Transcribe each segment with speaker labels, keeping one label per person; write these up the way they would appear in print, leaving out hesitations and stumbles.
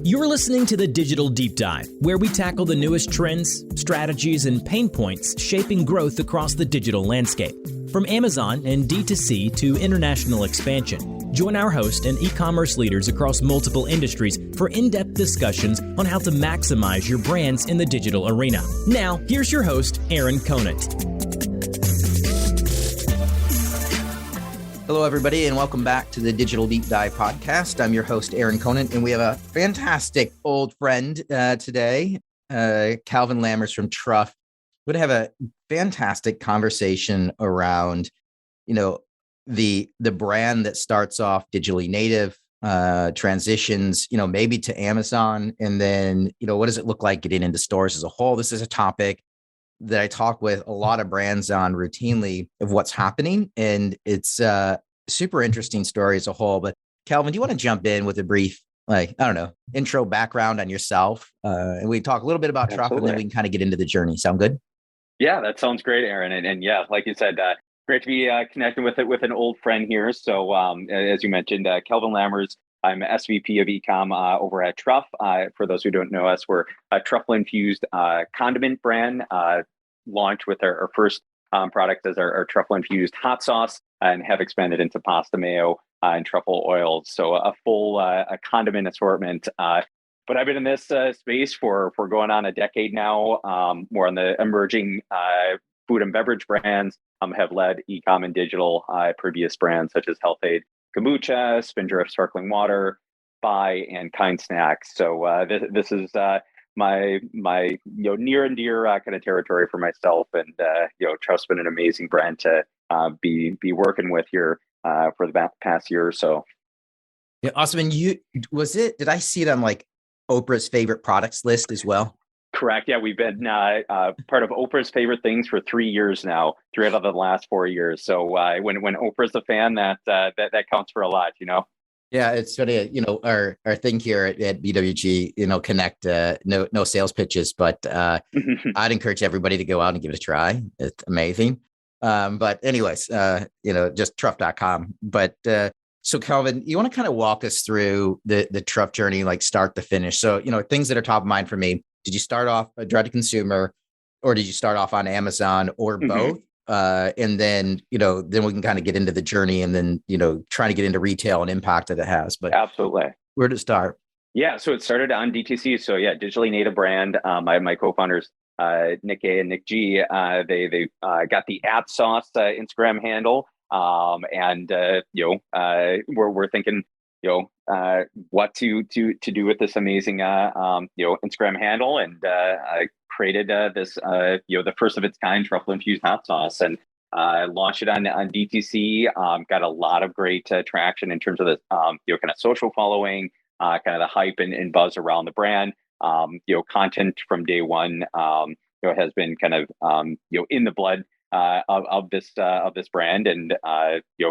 Speaker 1: You're listening to the Digital Deep Dive, where we tackle the newest trends, strategies, and pain points shaping growth across the digital landscape. From Amazon and DTC to international expansion, join our host and e-commerce leaders across multiple industries for in-depth discussions on how to maximize your brands in the digital arena. Now, here's your host, Aaron Conant.
Speaker 2: Hello, everybody, and welcome back to the Digital Deep Dive podcast. I'm your host, Aaron Conant, and we have a fantastic old friend today, Calvin Lammers from TRUFF. We're going to have a fantastic conversation around, the brand that starts off digitally native, transitions, maybe to Amazon, and then, what does it look like getting into stores as a whole? This is a topic that I talk with a lot of brands on routinely of what's happening. And it's a super interesting story as a whole. But Calvin, do you want to jump in with a brief, intro background on yourself? And we talk a little bit about TRUFF, and then we can kind of get into the journey. Sound good?
Speaker 3: Yeah, that sounds great, Aaron. And yeah, like you said, great to be connecting with an old friend here. So as you mentioned, Calvin Lammers, I'm SVP of eCom over at TRUFF. For those who don't know us, we're a truffle-infused condiment brand, launched with our first product as our truffle-infused hot sauce, and have expanded into pasta mayo and truffle oils. So a full a condiment assortment. But I've been in this space for going on a decade now, more on the emerging food and beverage brands, have led eCom and digital previous brands such as Health-Ade Kombucha, Spindrift sparkling water, Bai, and Kind Snacks. So this is my near and dear kind of territory for myself, and TRUFF's been an amazing brand to be working with here for the past year or so.
Speaker 2: Yeah, awesome. And did I see it on like Oprah's favorite products list as well?
Speaker 3: Correct. Yeah, we've been part of Oprah's favorite things for 3 years now, 3 out of the last 4 years. So when Oprah's a fan, that counts for a lot,
Speaker 2: Yeah, it's funny. Our thing here at BWG, connect no sales pitches, but I'd encourage everybody to go out and give it a try. It's amazing. But anyways, just truff.com. But so Calvin, you want to kind of walk us through the TRUFF journey, like start to finish. So, things that are top of mind for me. Did you start off a direct to consumer, or did you start off on Amazon, or both? And then, then we can kind of get into the journey, and then, trying to get into retail and impact that it has. But
Speaker 3: absolutely,
Speaker 2: where to start?
Speaker 3: Yeah, so it started on DTC. So yeah, digitally native brand. My co-founders, Nick A and Nick G, they got the @sauce Instagram handle, and we're thinking, what to do with this amazing Instagram handle, and I created this the first of its kind truffle-infused hot sauce, and launched it on DTC. Got a lot of great traction in terms of the kind of social following, kind of the hype and buzz around the brand. Content from day one has been kind of in the blood of this brand, and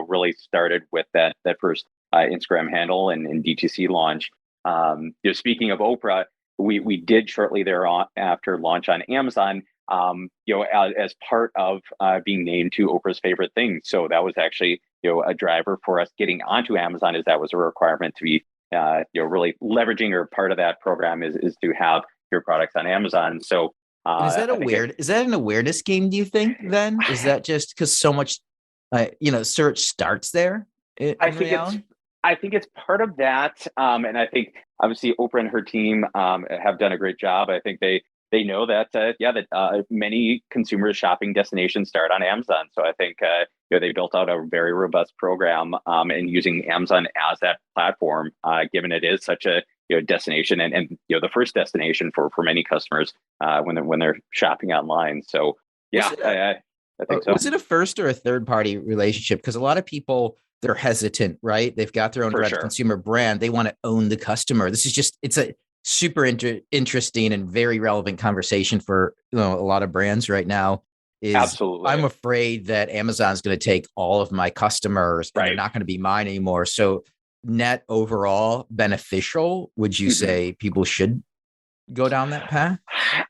Speaker 3: really started with that first Instagram handle and DTC launch. Speaking of Oprah, we did shortly thereafter launch on Amazon, as part of being named to Oprah's favorite things. So that was actually a driver for us getting onto Amazon, as that was a requirement to be really leveraging, or part of that program is to have your products on Amazon. So
Speaker 2: is that an awareness game, do you think? Then is that just because so much search starts there?
Speaker 3: I think it's part of that, and I think obviously Oprah and her team have done a great job. I think they know that many consumer shopping destinations start on Amazon. So I think they built out a very robust program, and using Amazon as that platform, given it is such a destination and the first destination for many customers when they're shopping online. So yeah, I think so.
Speaker 2: Was it a first or a third party relationship? Because a lot of people, they're hesitant, right? They've got their own direct consumer brand. They want to own the customer. It's a super interesting and very relevant conversation for a lot of brands right now.
Speaker 3: Absolutely.
Speaker 2: I'm afraid that Amazon's going to take all of my customers, and they're not going to be mine anymore. So net overall beneficial, would you say people should go down that path?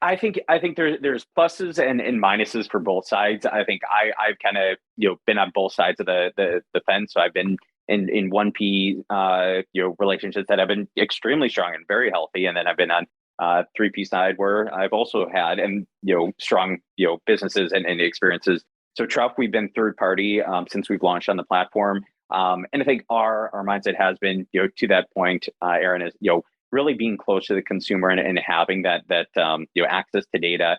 Speaker 3: I think there's pluses and minuses for both sides. I think I've kind of been on both sides of the fence. So I've been in 1P, relationships that have been extremely strong and very healthy. And then I've been on 3P side where I've also had, and, strong, businesses and experiences. So TRUFF, we've been third party since we've launched on the platform. And I think our mindset has been, to that point, Aaron, is, really being close to the consumer and having that access to data,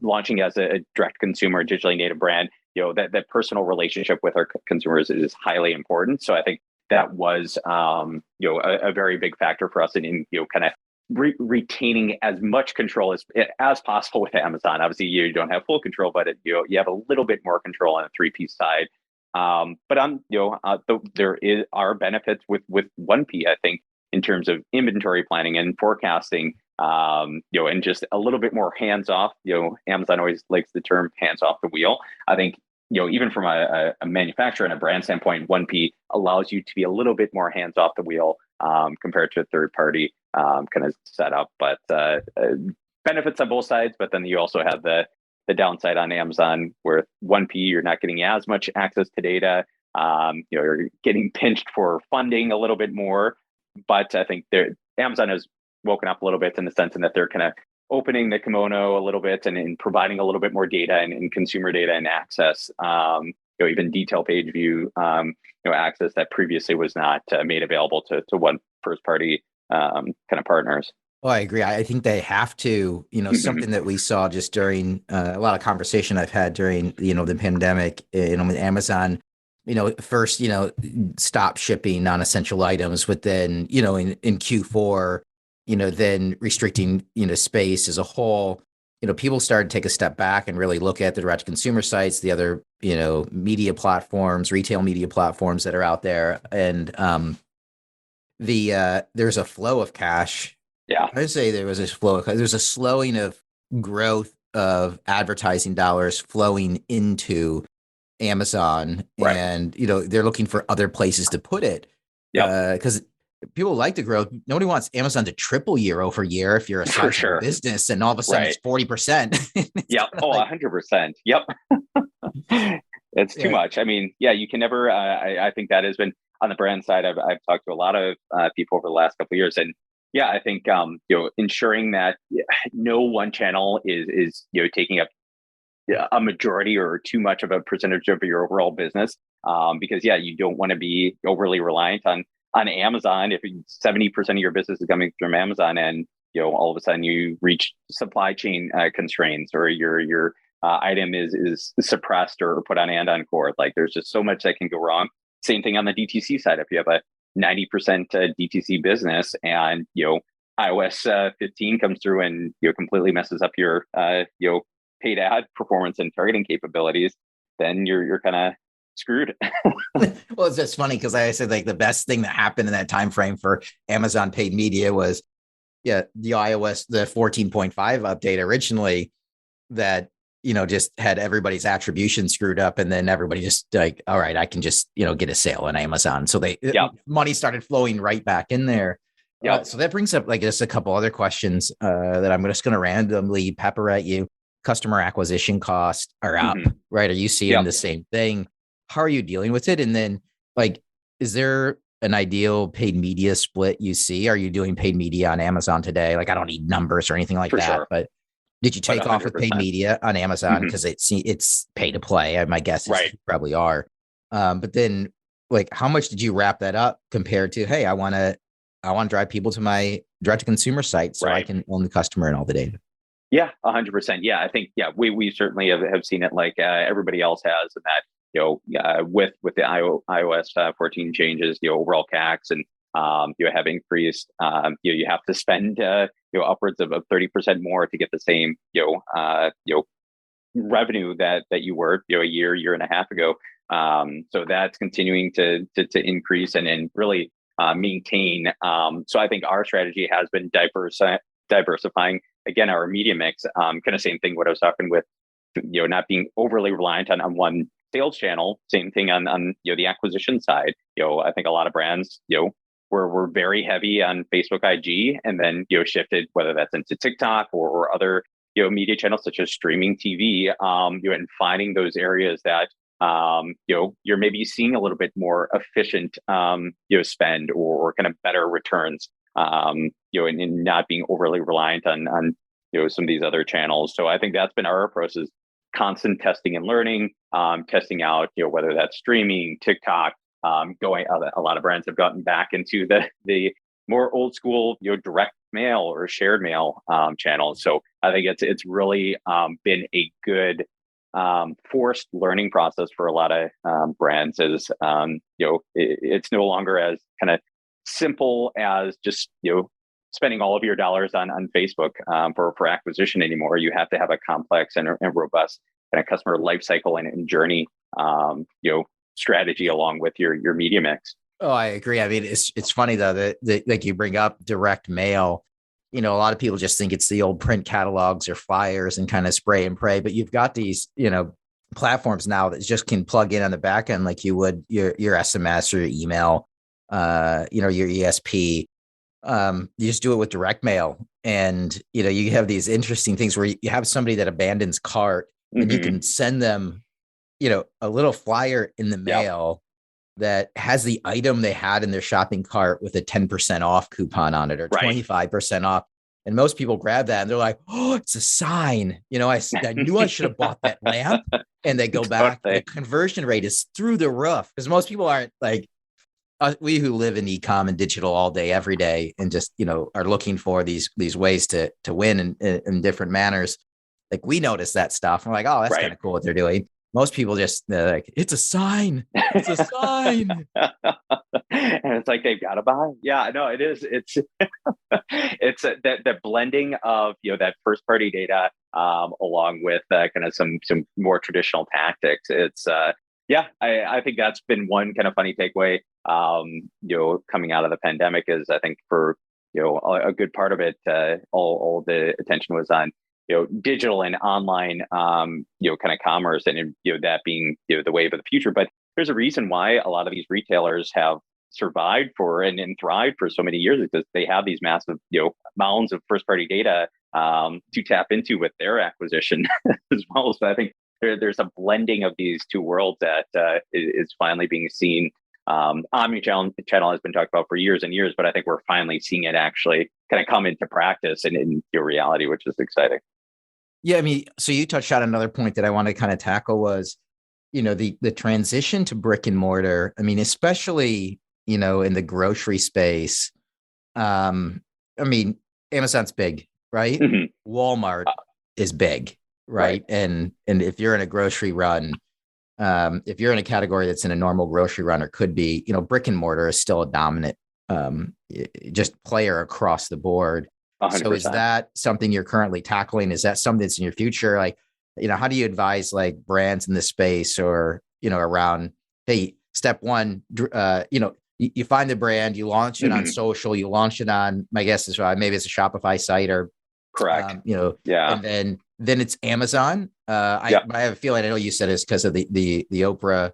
Speaker 3: launching as a direct consumer digitally native brand, that personal relationship with our consumers is highly important. So I think that was, a very big factor for us in kind of retaining as much control as possible with Amazon. Obviously, you don't have full control, but you have a little bit more control on the 3P side. But there are benefits with 1P, I think, in terms of inventory planning and forecasting, and just a little bit more hands off. Amazon always likes the term hands off the wheel. I think, even from a manufacturer and a brand standpoint, 1P allows you to be a little bit more hands off the wheel compared to a third party kind of setup. But benefits on both sides. But then you also have the downside on Amazon, where 1P, you're not getting as much access to data. You're getting pinched for funding a little bit more. But I think Amazon has woken up a little bit in the sense in that they're kind of opening the kimono a little bit and providing a little bit more data and consumer data and access, even detail page view, access that previously was not made available to one first party kind of partners.
Speaker 2: Well, I agree. I think they have to, something that we saw just during a lot of conversation I've had during, the pandemic, with Amazon, first, stop shipping non-essential items, but then, in Q4, then restricting, space as a whole, people started to take a step back and really look at the direct consumer sites, the other, media platforms, retail media platforms that are out there. And there's a flow of cash.
Speaker 3: Yeah,
Speaker 2: I'd say there's a slowing of growth of advertising dollars flowing into Amazon,
Speaker 3: right.
Speaker 2: And they're looking for other places to put it.
Speaker 3: Yeah,
Speaker 2: because people like to grow. Nobody wants Amazon to triple year over year if you're a sizable business, and all of a sudden it's 40%.
Speaker 3: Yeah. Oh, 100%. Yep. It's too much. I mean, yeah, you can never. I think that has been on the brand side. I've talked to a lot of people over the last couple of years, and yeah, I think ensuring that no one channel is taking up a majority or too much of a percentage of your overall business, because you don't want to be overly reliant on Amazon. If 70% of your business is coming from Amazon, and all of a sudden you reach supply chain constraints, or your item is suppressed or put on and on court, like there's just so much that can go wrong. Same thing on the DTC side. If you have a 90% DTC business and iOS 15 comes through and completely messes up your paid ad performance and targeting capabilities, then you're kind of screwed.
Speaker 2: Well, it's just funny because I said like the best thing that happened in that time frame for Amazon paid media was the iOS, the 14.5 update originally, that just had everybody's attribution screwed up, and then everybody just like, all right, I can just get a sale on Amazon. So money started flowing right back in there. Yeah. So that brings up, like, just a couple other questions that I'm just going to randomly pepper at you. Customer acquisition costs are up, right? Are you seeing the same thing? How are you dealing with it? And then, like, is there an ideal paid media split you see? Are you doing paid media on Amazon today? Like, I don't need numbers or anything like that, but did you take off with paid media on Amazon because it's pay to play? My guess is you probably are. But then, like, how much did you wrap that up compared to, hey, I want to drive people to my direct to consumer site so I can own the customer and all the data?
Speaker 3: Yeah, 100%. Yeah, I think we certainly have seen it like everybody else has, and that with the iOS 14 changes, overall CACs and have increased. You have to spend upwards of 30% more to get the same revenue that you were a year and a half ago. So that's continuing to increase and really maintain. So I think our strategy has been diversifying. Again, our media mix, kind of same thing. What I was talking with, not being overly reliant on one sales channel. Same thing on the acquisition side. I think a lot of brands, we're very heavy on Facebook, IG, and then shifted, whether that's into TikTok or other media channels such as streaming TV. And finding those areas that you're maybe seeing a little bit more efficient, spend or kind of better returns, and not being overly reliant on some of these other channels. So I think that's been our approach, is constant testing and learning, testing out, whether that's streaming, TikTok, a lot of brands have gotten back into the more old school, direct mail or shared mail channels. So I think it's really been a good forced learning process for a lot of brands. Is it's no longer as kind of simple as just spending all of your dollars on Facebook for acquisition anymore. You have to have a complex and robust kind of customer lifecycle and journey strategy along with your media mix.
Speaker 2: Oh, I agree. I mean, it's funny though that like you bring up direct mail. A lot of people just think it's the old print catalogs or flyers and kind of spray and pray, but you've got these, platforms now that just can plug in on the back end like you would your SMS or your email, your ESP. You just do it with direct mail, and you have these interesting things where you have somebody that abandons cart, and you can send them, a little flyer in the mail that has the item they had in their shopping cart with a 10% off coupon on it or 25% off. And most people grab that and they're like, oh, it's a sign. I knew I should have bought that lamp. And they go back. The conversion rate is through the roof because most people aren't like we who live in e-com and digital all day, every day, and just, are looking for these ways to win in different manners. Like we notice that stuff. And we're like, oh, that's kind of cool what they're doing. Most people just like, it's a sign. It's a sign.
Speaker 3: And it's like, they've got to buy. Yeah, no, it is. It's that blending of, that first party data along with kind of some more traditional tactics. It's I think that's been one kind of funny takeaway, coming out of the pandemic is I think for, a good part of it, all the attention was on digital and online, kind of commerce, and that being the wave of the future. But there's a reason why a lot of these retailers have survived for and thrived for so many years, because they have these massive mounds of first party data to tap into with their acquisition as well. So I think there's a blending of these two worlds that is finally being seen. Omnichannel has been talked about for years and years, but I think we're finally seeing it actually kind of come into practice and in your reality, which is exciting.
Speaker 2: Yeah, I mean, so you touched on another point that I want to kind of tackle was, the transition to brick and mortar. I mean, especially, in the grocery space. I mean, Amazon's big, right? Mm-hmm. Walmart is big, right? And if you're in a grocery run, if you're in a category that's in a normal grocery run or could be, brick and mortar is still a dominant just player across the board. 100%. So is that something you're currently tackling? Is that something that's in your future? Like, how do you advise like brands in this space or, around, hey, step one, you find the brand, you launch it on social, you launch it on, my guess is maybe it's a Shopify site or
Speaker 3: correct.
Speaker 2: And then it's Amazon. I have a feeling, I know you said it's because of the Oprah,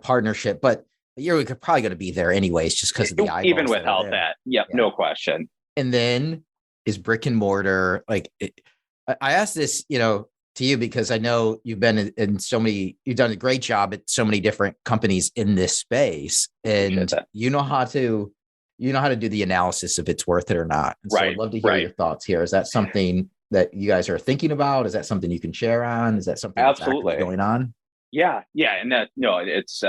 Speaker 2: partnership, but you're probably going to be there anyways, just because of the eyeballs.
Speaker 3: Even without that. Yep. Yeah. No question.
Speaker 2: And then is brick and mortar, I asked this, to you because I know you've been in so many, you've done a great job at so many different companies in this space, and you know how to do the analysis if it's worth it or not. And so I'd love to hear your thoughts here. Is that something that you guys are thinking about? Is that something you can share on? Is that something that's actually going on?
Speaker 3: Yeah. And that, no, it's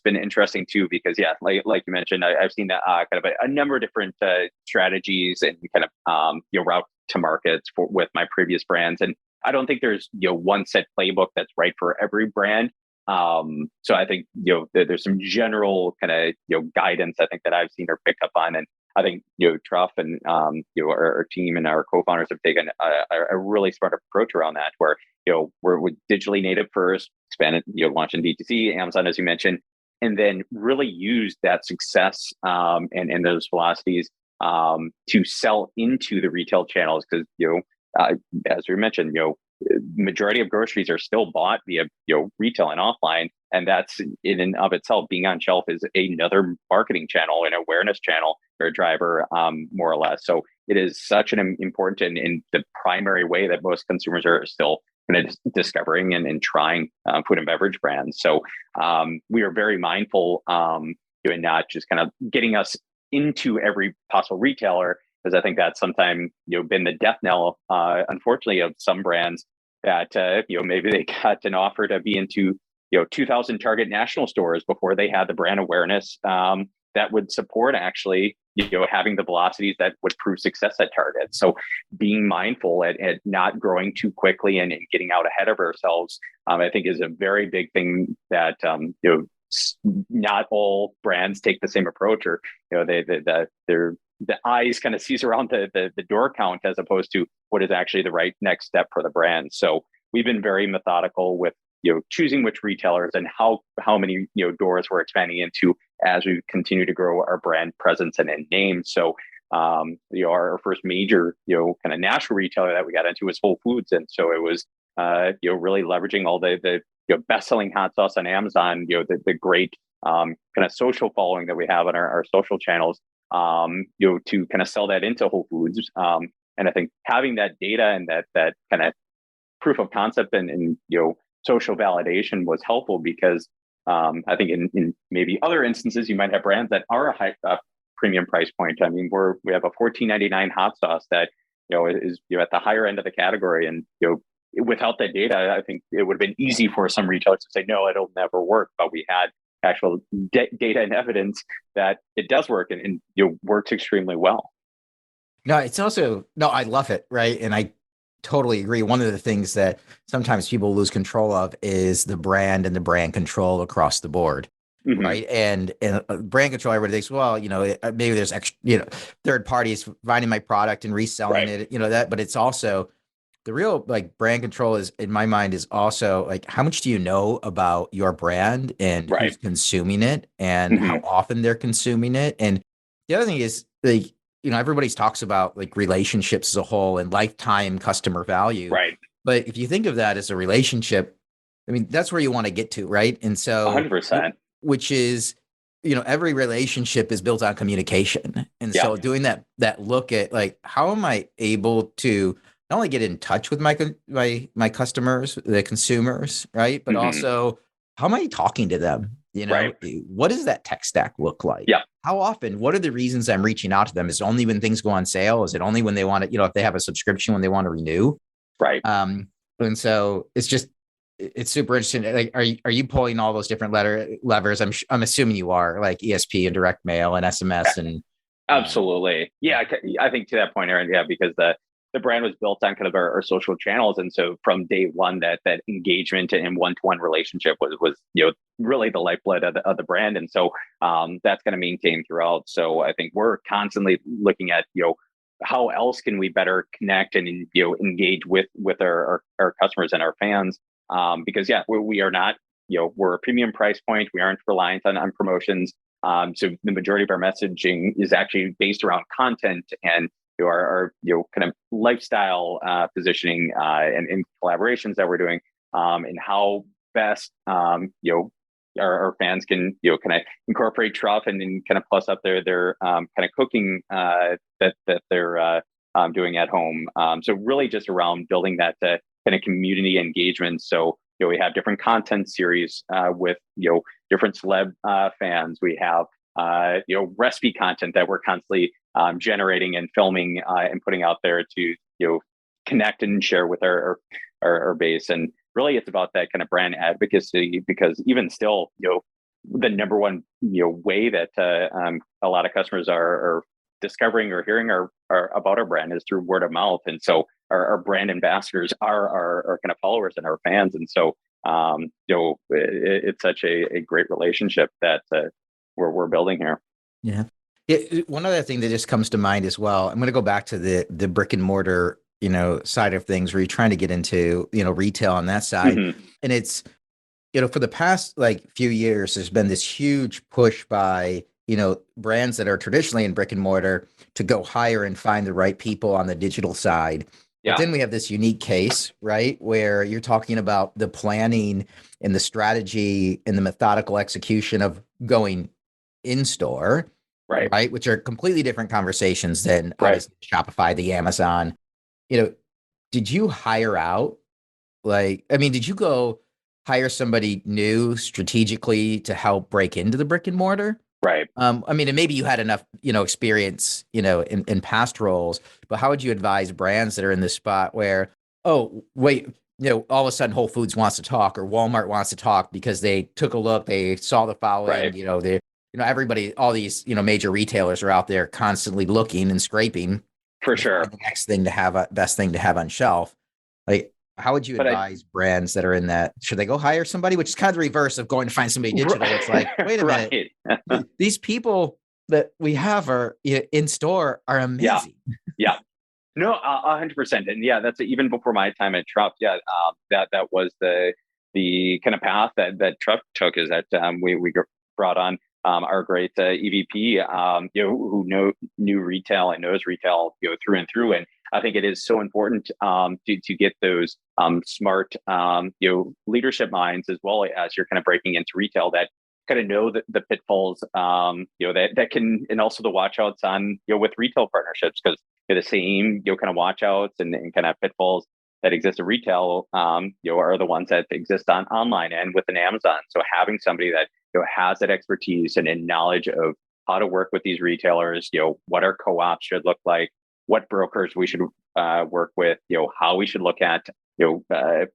Speaker 3: been interesting too, because like you mentioned, I've seen that kind of a number of different strategies and kind of route to markets with my previous brands. And I don't think there's one set playbook that's right for every brand. So I think there's some general kind of guidance I think that I've seen or picked up on, and I think TRUFF and our team and our co-founders have taken a really smart approach around that, where we're digitally native first, expanded, launch in DTC, Amazon as you mentioned, and then really use that success and those velocities to sell into the retail channels, because as we mentioned, majority of groceries are still bought via retail and offline, and that's in and of itself, being on shelf is another marketing channel, an awareness channel or a driver, more or less. So it is such an important and the primary way that most consumers are still kind of discovering and trying food and beverage brands. So we are very mindful, and not just kind of getting us into every possible retailer, because I think that's sometimes been the death knell, unfortunately, of some brands that maybe they got an offer to be into 2,000 Target national stores before they had the brand awareness that would support actually having the velocities that would prove success at Target. So being mindful at not growing too quickly and getting out ahead of ourselves, I think is a very big thing that not all brands take the same approach, or the eyes kind of sees around the door count as opposed to what is actually the right next step for the brand. So we've been very methodical with choosing which retailers and how many doors we're expanding into as we continue to grow our brand presence and name. So our first major kind of national retailer that we got into was Whole Foods, and so it was really leveraging all the best-selling hot sauce on Amazon, the great kind of social following that we have on our social channels, to kind of sell that into Whole Foods. And I think having that data and that kind of proof of concept and social validation was helpful, because I think in maybe other instances, you might have brands that are a high premium price point. I mean, we have a $14.99 hot sauce that is at the higher end of the category, and without that data, I think it would have been easy for some retailers to say, no, it'll never work. But we had actual data and evidence that it does work, and works extremely well.
Speaker 2: No, it's also, no, I love it. Right. And I totally agree. One of the things that sometimes people lose control of is the brand and the brand control across the board. Mm-hmm. Right. And brand control, everybody thinks, well, maybe there's extra, third parties finding my product and reselling it, that, but it's also the real brand control is, in my mind, is also how much do you know about your brand and who's consuming it and how often they're consuming it. And the other thing is everybody talks about relationships as a whole and lifetime customer value. Right. But if you think of that as a relationship, I mean, that's where you want to get to. Right. And so
Speaker 3: 100%,
Speaker 2: which is, every relationship is built on communication. And so doing that look at how am I able to not only get in touch with my customers, the consumers, right? But also, how am I talking to them? What does that tech stack look like? Yeah. How often? What are the reasons I'm reaching out to them? Is it only when things go on sale? Is it only when they want to, if they have a subscription, when they want to renew? Right. And so it's super interesting. Are you pulling all those different levers? I'm assuming you are, like ESP and direct mail and SMS and.
Speaker 3: Absolutely. Yeah. I think to that point, Aaron, because the brand was built on kind of our social channels. And so from day one, that engagement and one-to-one relationship was really the lifeblood of the brand. And so that's going to maintain throughout. So I think we're constantly looking at, how else can we better connect and, engage with our customers and our fans? Because we are not, we're a premium price point. We aren't reliant on promotions. So the majority of our messaging is actually based around content and our kind of lifestyle positioning and collaborations that we're doing, and how best our fans can kind of incorporate TRUFF and then kind of plus up their kind of cooking that they're doing at home. So really just around building that kind of community engagement. So we have different content series with different celeb fans. We have recipe content that we're constantly generating and filming and putting out there to connect and share with our base. And really it's about that kind of brand advocacy, because even still the number one way that a lot of customers are discovering or hearing about our brand is through word of mouth. And so our brand ambassadors are our kind of followers and our fans. And so it's such a great relationship that we're building here.
Speaker 2: Yeah. One other thing that just comes to mind as well, I'm going to go back to the brick and mortar, side of things where you're trying to get into, retail on that side. Mm-hmm. And it's, for the past few years, there's been this huge push by, brands that are traditionally in brick and mortar to go hire and find the right people on the digital side. Yeah. But then we have this unique case, right, where you're talking about the planning and the strategy and the methodical execution of going in store, right, which are completely different conversations than obviously Shopify, the Amazon. Did you hire out Like, I mean, did you go hire somebody new strategically to help break into the brick and mortar?
Speaker 3: Right.
Speaker 2: I mean, and maybe you had enough, experience, in past roles, but how would you advise brands that are in this spot where, oh, wait, all of a sudden Whole Foods wants to talk or Walmart wants to talk because they took a look, they saw the following,
Speaker 3: Right.
Speaker 2: everybody, all these, major retailers are out there constantly looking and scraping
Speaker 3: For
Speaker 2: to find
Speaker 3: sure.
Speaker 2: the next thing to have, best thing to have on shelf. Like, how would you
Speaker 3: But I,
Speaker 2: advise brands that are in that? Should they go hire somebody? Which is kind of the reverse of going to find somebody digital. It's like, wait a minute,
Speaker 3: right.
Speaker 2: these people that we have are in store are
Speaker 3: Yeah.
Speaker 2: amazing.
Speaker 3: Yeah. No, 100%. And yeah, that's even before my time at TRUFF. Yeah. That was the kind of path that TRUFF took, is that we brought on our great EVP, who knew retail and knows retail, through and through. And I think it is so important to get those smart, leadership minds, as well as you're kind of breaking into retail, that kind of know the pitfalls, that can, and also the watch outs on, with retail partnerships, because the same, kind of watch outs and kind of pitfalls that exist in retail, are the ones that exist on online and within Amazon. So having somebody that, has that expertise and knowledge of how to work with these retailers, what our co-ops should look like, what brokers we should work with, how we should look at,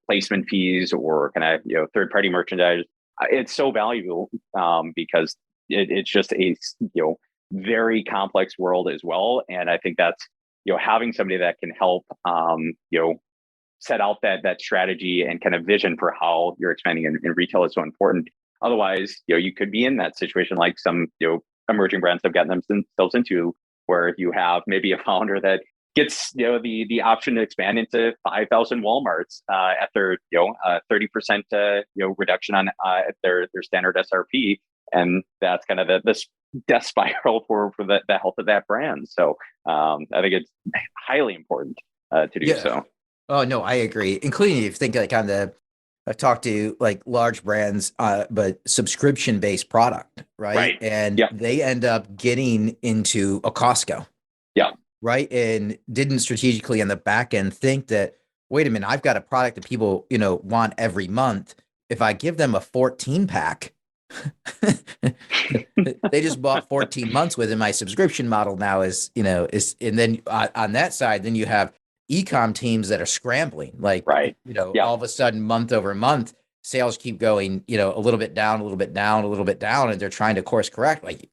Speaker 3: placement fees or kind of, third-party merchandise. It's so valuable because it's just a, very complex world as well. And I think that's, having somebody that can help, set out that strategy and kind of vision for how you're expanding in retail is so important. Otherwise, you could be in that situation like some, emerging brands have gotten themselves into, where you have maybe a founder that gets, the option to expand into 5,000 Walmarts at their, 30% reduction on their standard SRP, and that's kind of the death spiral for the health of that brand. So I think it's highly important to do so.
Speaker 2: Oh no, I agree. Including if you think like I've talked to like large brands, but subscription based product, right?
Speaker 3: Right.
Speaker 2: And
Speaker 3: Yep.
Speaker 2: they end up getting into a Costco.
Speaker 3: Yeah.
Speaker 2: Right. And didn't strategically on the back end think that, wait a minute, I've got a product that people, want every month. If I give them a 14 pack, they just bought 14 months with it. My subscription model now is, and then on that side, then you have e-com teams that are scrambling, like,
Speaker 3: Right.
Speaker 2: all of a sudden month over month, sales keep going, a little bit down, a little bit down, a little bit down, and they're trying to course correct. Like,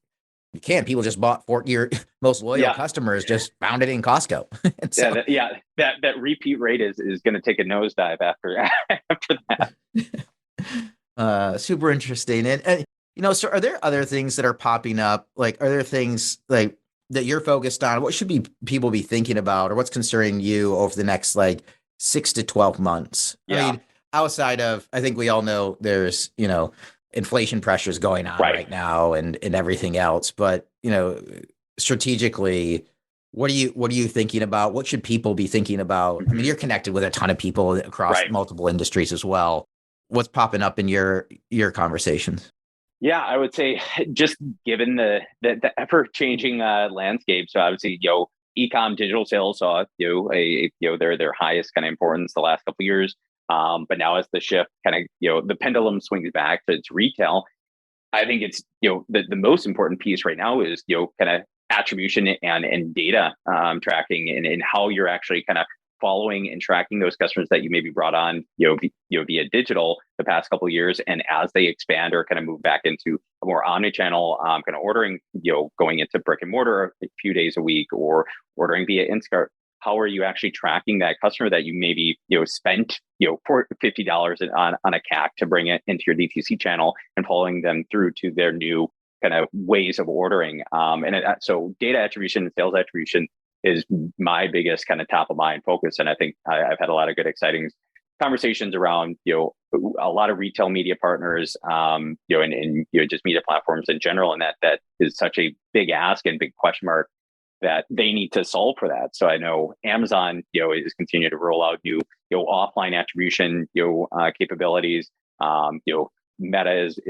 Speaker 2: you can't. People just bought your most loyal customers just found it in Costco.
Speaker 3: So, that repeat rate is going to take a nosedive after
Speaker 2: that. Super interesting. And so are there other things that are popping up? Like, are there things like that you're focused on? What should people be thinking about, or what's concerning you over the next like 6 to 12 months?
Speaker 3: Yeah.
Speaker 2: I mean, outside of, I think we all know there's, inflation pressures going on right now and everything else. But, strategically, what are you thinking about? What should people be thinking about? I mean, you're connected with a ton of people across multiple industries as well. What's popping up in your conversations?
Speaker 3: Yeah, I would say just given the ever changing landscape. So obviously, e-com digital sales saw their highest kind of importance the last couple of years. But now as the shift kind of, the pendulum swings back to its retail, I think it's, the most important piece right now is, kind of attribution and data tracking and how you're actually kind of following and tracking those customers that you maybe brought on, via digital the past couple of years. And as they expand or kind of move back into a more omni-channel kind of ordering, going into brick and mortar a few days a week or ordering via Instacart, how are you actually tracking that customer that you maybe, spent, for $50 on a CAC to bring it into your DTC channel and following them through to their new kind of ways of ordering. So data attribution and sales attribution is my biggest kind of top of mind focus. And I think I've had a lot of good, exciting conversations around, a lot of retail media partners, and just media platforms in general. And that is such a big ask and big question mark that they need to solve for that. So I know Amazon, is continuing to roll out new, offline attribution, capabilities, Meta is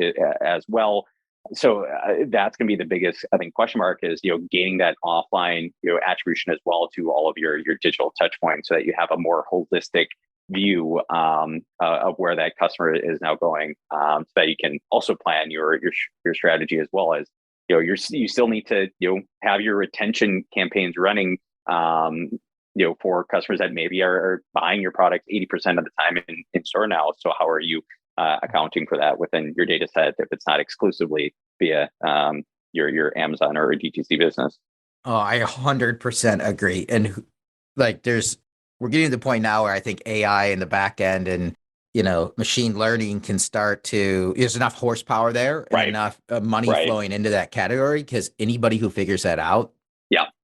Speaker 3: as well. So that's going to be the biggest, I think, question mark is, gaining that offline, attribution as well to all of your digital touch points so that you have a more holistic view of where that customer is now going, so that you can also plan your strategy, as well as, you still need to, have your retention campaigns running, for customers that maybe are buying your product 80% of the time in store now. So how are you accounting for that within your data set if it's not exclusively via your Amazon or DTC business?
Speaker 2: Oh, I 100% agree. And like, we're getting to the point now where I think AI in the back end and, machine learning can start to, there's enough horsepower there and enough money flowing into that category, because anybody who figures that out,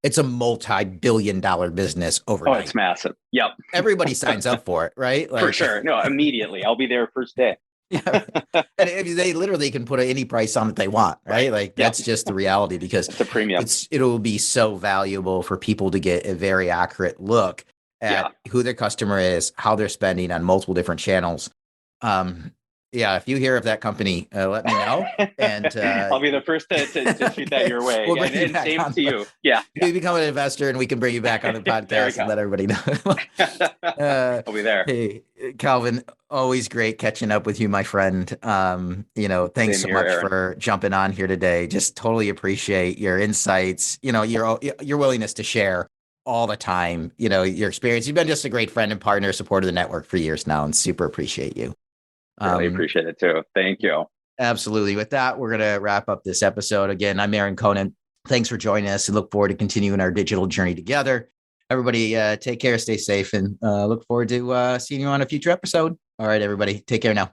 Speaker 2: it's a multi-billion-dollar business overnight.
Speaker 3: Oh, it's massive. Yep.
Speaker 2: Everybody signs up for it, right?
Speaker 3: For sure. No, immediately. I'll be there first day.
Speaker 2: Yeah. And they literally can put any price on that they want, right? Like, that's just the reality, because
Speaker 3: it's a premium.
Speaker 2: It'll be so valuable for people to get a very accurate look at who their customer is, how they're spending on multiple different channels. If you hear of that company, let me know. And
Speaker 3: I'll be the first to shoot that your way.
Speaker 2: We'll
Speaker 3: and same to you. Yeah.
Speaker 2: You become an investor and we can bring you back on the podcast and let everybody know.
Speaker 3: I'll be there.
Speaker 2: Hey, Calvin, always great catching up with you, my friend. Thanks so much
Speaker 3: Aaron,
Speaker 2: for jumping on here today. Just totally appreciate your insights, your willingness to share all the time, your experience. You've been just a great friend and partner, supporter of the network for years now, and super appreciate you.
Speaker 3: Really appreciate it too. Thank you.
Speaker 2: Absolutely. With that, we're going to wrap up this episode. Again, I'm Aaron Conant. Thanks for joining us, and look forward to continuing our digital journey together. Everybody, take care, stay safe, and look forward to seeing you on a future episode. All right, everybody, take care now.